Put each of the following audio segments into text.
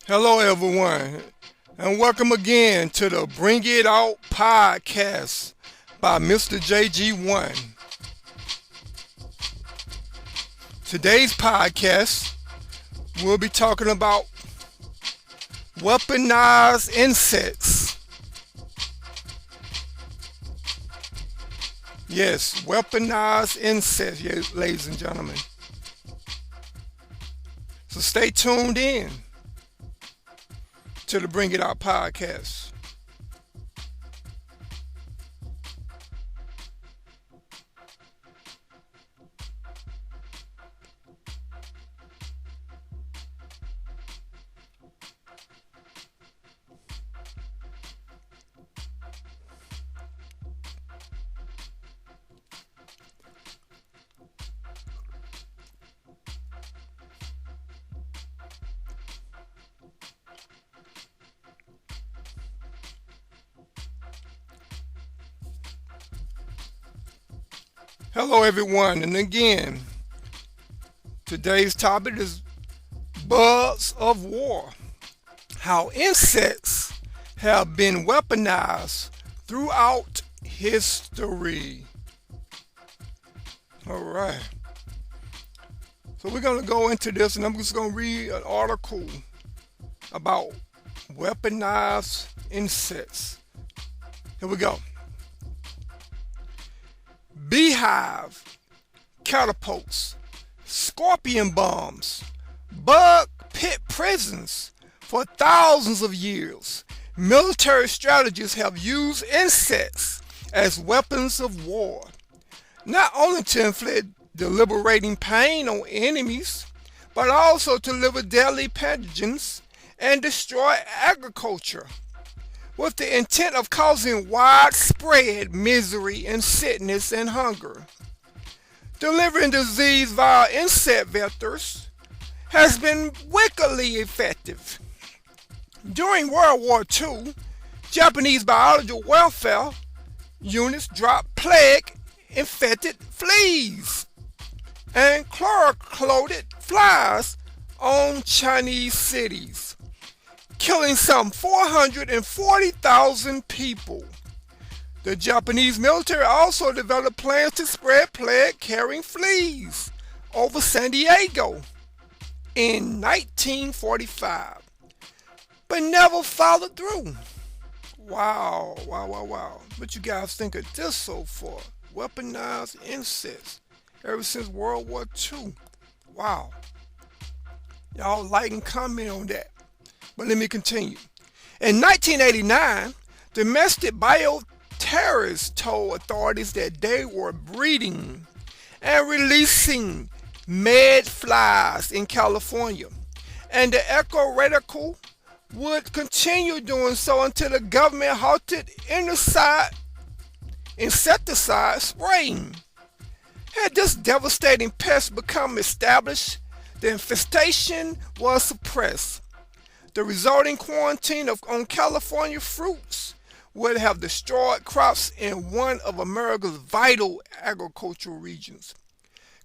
Hello, everyone, and welcome again to the Bring It Out podcast by Mr. JG1. Today's podcast, we'll be talking about weaponized insects. Yes, weaponized insects, yes, ladies and gentlemen. So stay tuned in to the Bring It Out podcast. Hello, everyone, and again, today's topic is bugs of war. How insects have been weaponized throughout history. All right. So we're going to go into this, and I'm just going to read an article about weaponized insects. Here we go. Beehive, catapults, scorpion bombs, bug pit prisons. For thousands of years, military strategists have used insects as weapons of war, not only to inflict deliberating pain on enemies, but also to deliver deadly pathogens and destroy agriculture, with the intent of causing widespread misery and sickness and hunger. Delivering disease via insect vectors has been wickedly effective. During World War II, Japanese biological welfare units dropped plague-infected fleas and chlorocoated flies on Chinese cities, killing some 440,000 people. The Japanese military also developed plans to spread plague-carrying fleas over San Diego in 1945, but never followed through. Wow, wow, wow, wow. What you guys think of this so far? Weaponized insects ever since World War II. Wow. Y'all like and comment on that. But let me continue. In 1989, domestic bioterrorists told authorities that they were breeding and releasing med flies in California, and the echo reticle would continue doing so until the government halted insecticide spraying. Had this devastating pest become established, the infestation was suppressed. The resulting quarantine on California fruits would have destroyed crops in one of America's vital agricultural regions,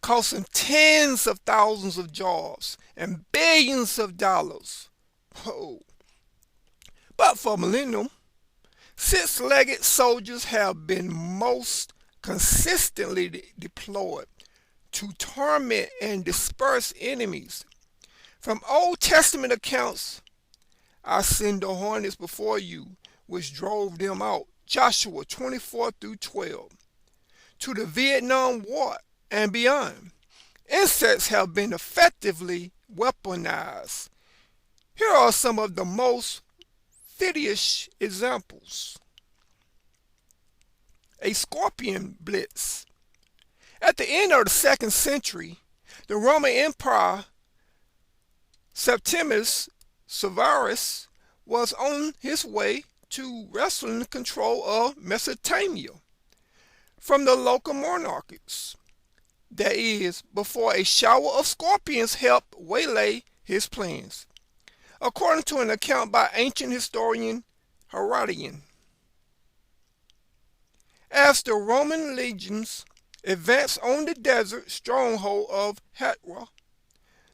costing tens of thousands of jobs and billions of dollars. Whoa. But for millennium, six-legged soldiers have been most consistently deployed to torment and disperse enemies. From Old Testament accounts, I send the hornets before you, which drove them out. Joshua 24-12. To the Vietnam War and beyond, insects have been effectively weaponized. Here are some of the most fiddish examples. A scorpion blitz. At the end of the 2nd century, the Roman Emperor Septimius Severus was on his way to wresting control of Mesopotamia from the local monarchs. That is, before a shower of scorpions helped waylay his plans, according to an account by ancient historian Herodotus. As the Roman legions advanced on the desert stronghold of Hatra,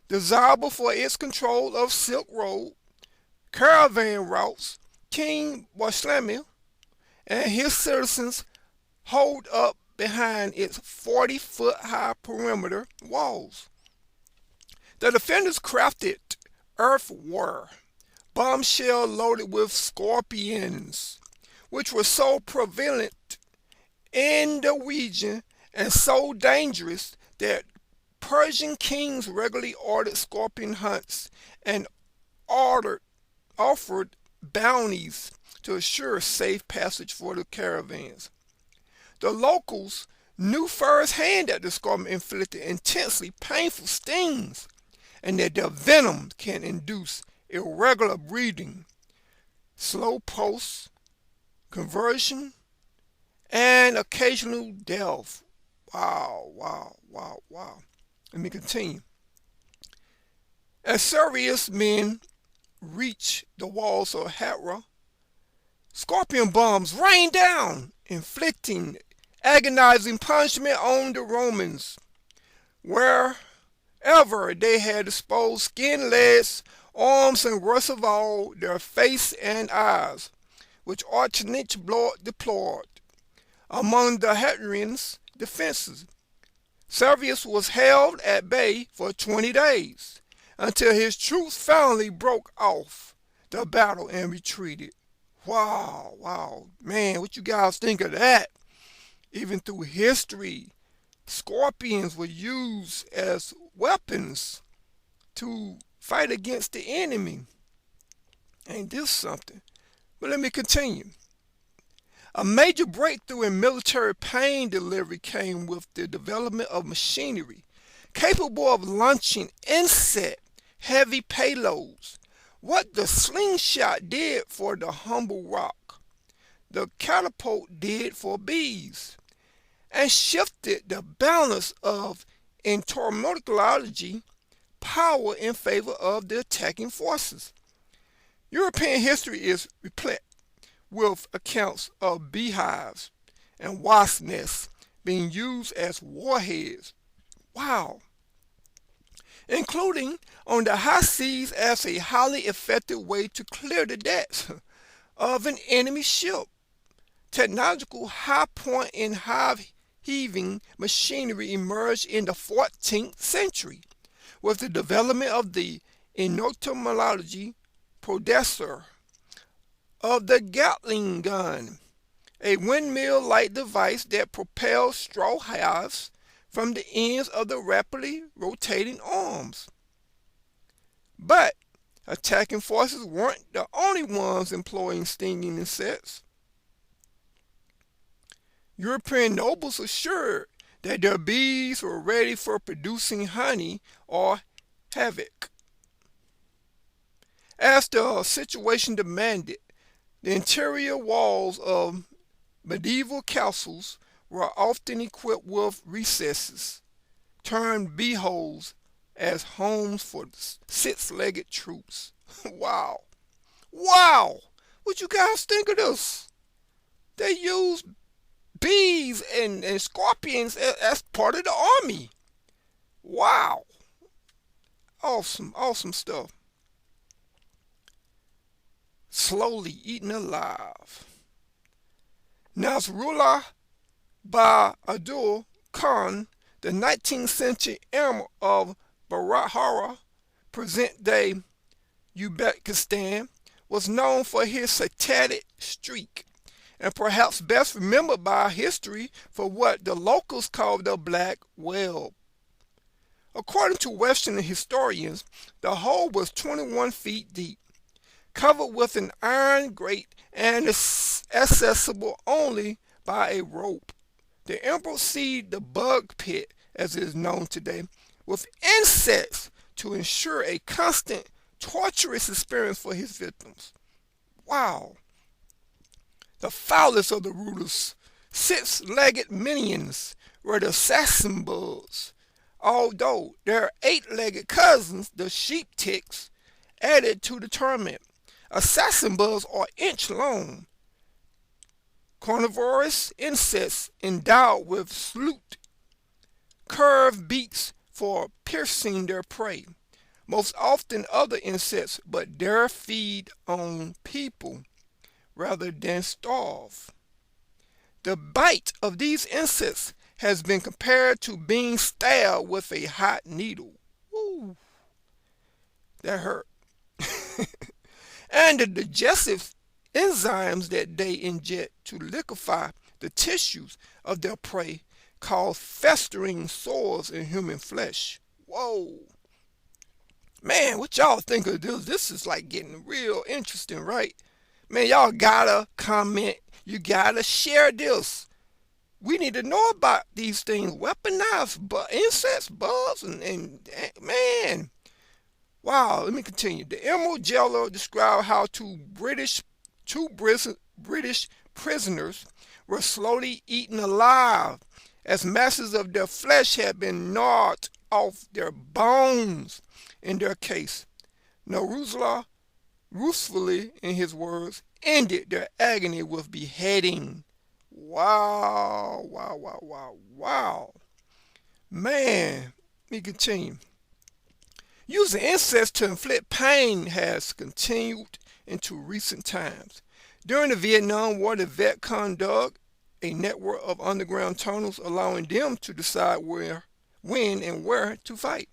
desirable for its control of Silk Road, caravan routes, King Bartholomew and his citizens holed up behind its 40-foot high perimeter walls. The defenders crafted earthware bombshell loaded with scorpions, which were so prevalent in the region and so dangerous that Persian kings regularly ordered scorpion hunts and offered bounties to assure safe passage for the caravans. The locals knew firsthand that the scorpion inflicted intensely painful stings and that their venom can induce irregular breathing, slow pulse, conversion, and occasional death. Wow, wow, wow, wow. Let me continue. As serious men reached the walls of Hatra, scorpion bombs rained down, inflicting agonizing punishment on the Romans. Wherever they had exposed skin, legs, arms, and worst of all, their face and eyes, which Archinich deplored. Among the Hatrians' defenses, Servius was held at bay for 20 days, until his troops finally broke off the battle and retreated. Wow, wow, man, what you guys think of that? Even through history, scorpions were used as weapons to fight against the enemy. Ain't this something? But let me continue. A major breakthrough in military pain delivery came with the development of machinery capable of launching insect-heavy payloads. What the slingshot did for the humble rock, the catapult did for bees, and shifted the balance of entomology power in favor of the attacking forces. European history is replete with accounts of beehives and wasp nests being used as warheads. Wow. Including on the high seas as a highly effective way to clear the decks of an enemy ship. Technological high point in hive heaving machinery emerged in the 14th century with the development of the entomology predecessor of the Gatling gun, a windmill-like device that propelled straw hives from the ends of the rapidly rotating arms. But attacking forces weren't the only ones employing stinging insects. European nobles assured that their bees were ready for producing honey or havoc. As the situation demanded, the interior walls of medieval castles were often equipped with recesses, termed bee-holes, as homes for six-legged troops. Wow. Wow! What you guys think of this? They use bees and scorpions as part of the army. Wow. Awesome, awesome stuff. Slowly eaten alive. Nasrullah Bahadur Khan, the 19th century emir of Bharata, present-day Uzbekistan, was known for his satanic streak, and perhaps best remembered by history for what the locals called the Black Web. According to Western historians, the hole was 21 feet deep, covered with an iron grate and accessible only by a rope. The emperor sealed the bug pit, as it is known today, with insects to ensure a constant, torturous experience for his victims. Wow. The foulest of the ruler's six-legged minions were the assassin bugs, although their eight-legged cousins, the sheep ticks, added to the torment. Assassin bugs are inch-long, carnivorous insects endowed with curved beaks for piercing their prey. most often other insects, but dare feed on people rather than starve. The bite of these insects has been compared to being stabbed with a hot needle. Woo, that hurt. And the digestive enzymes that they inject to liquefy the tissues of their prey cause festering sores in human flesh. Whoa. Man, what y'all think of this? This is like getting real interesting, right? Man, y'all gotta comment. You gotta share this. We need to know about these things. Weaponized insects, bugs, and man. Wow, let me continue. The Emerald Jailer described how two British prisoners were slowly eaten alive as masses of their flesh had been gnawed off their bones. In their case, Naruzla, ruthfully, in his words, ended their agony with beheading. Wow, wow, wow, wow, wow. Man, let me continue. Using insects to inflict pain has continued into recent times. During the Vietnam War, the Viet Cong dug a network of underground tunnels, allowing them to decide when, and where to fight.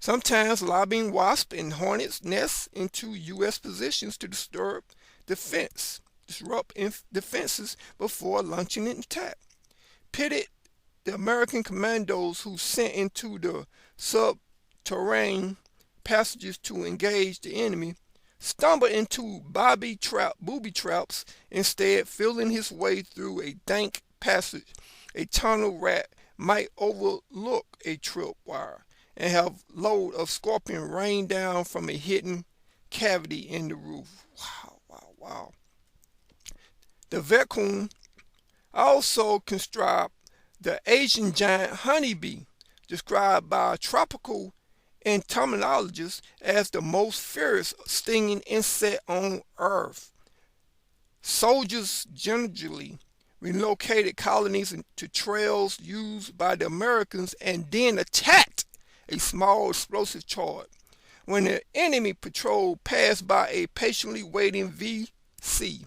Sometimes lobbing wasps and hornets' nests into U.S. positions to disrupt defenses before launching an attack. Pitted the American commandos who sent into the subterranean passages to engage the enemy stumbled into booby traps instead, feeling his way through a dank passage. A tunnel rat might overlook a tripwire and have load of scorpion rain down from a hidden cavity in the roof. Wow, wow, wow. The Viet Cong also construct the Asian giant honeybee, described by tropical entomologists as the most fierce stinging insect on Earth. Soldiers generally relocated colonies to trails used by the Americans and then attacked a small explosive charge. When the enemy patrol passed by, a patiently waiting VC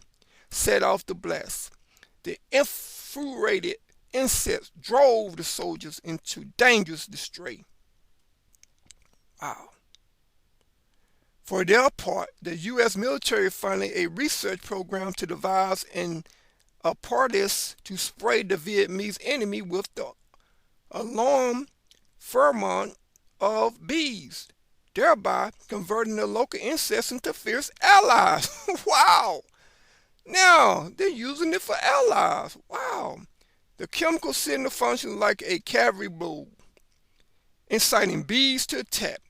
set off the blast. The infuriated insects drove the soldiers into dangerous distress. Wow. For their part, the U.S. military funded a research program to devise an apparatus to spray the Vietnamese enemy with the alarm pheromone of bees, thereby converting the local insects into fierce allies. Wow! Now, they're using it for allies. Wow. The chemical signal functions like a cavalry blow, inciting bees to attack,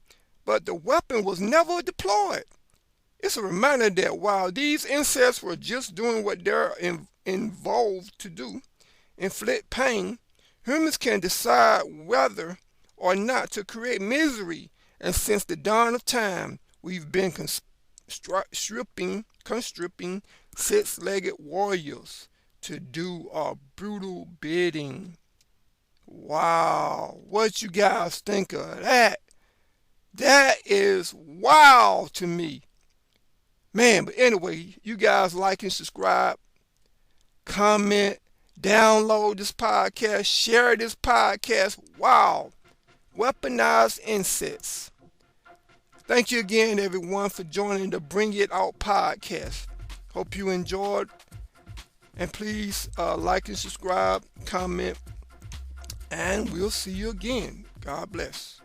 but the weapon was never deployed. It's a reminder that while these insects were just doing what they're involved to do, inflict pain, humans can decide whether or not to create misery, and since the dawn of time, we've been constricting six-legged warriors to do our brutal bidding. Wow, what you guys think of that? That is wow to me. Man, but anyway, you guys like and subscribe, comment, download this podcast, share this podcast. Wow. Weaponized insects. Thank you again, everyone, for joining the Bring It Out podcast. Hope you enjoyed. And please like and subscribe, comment, and we'll see you again. God bless.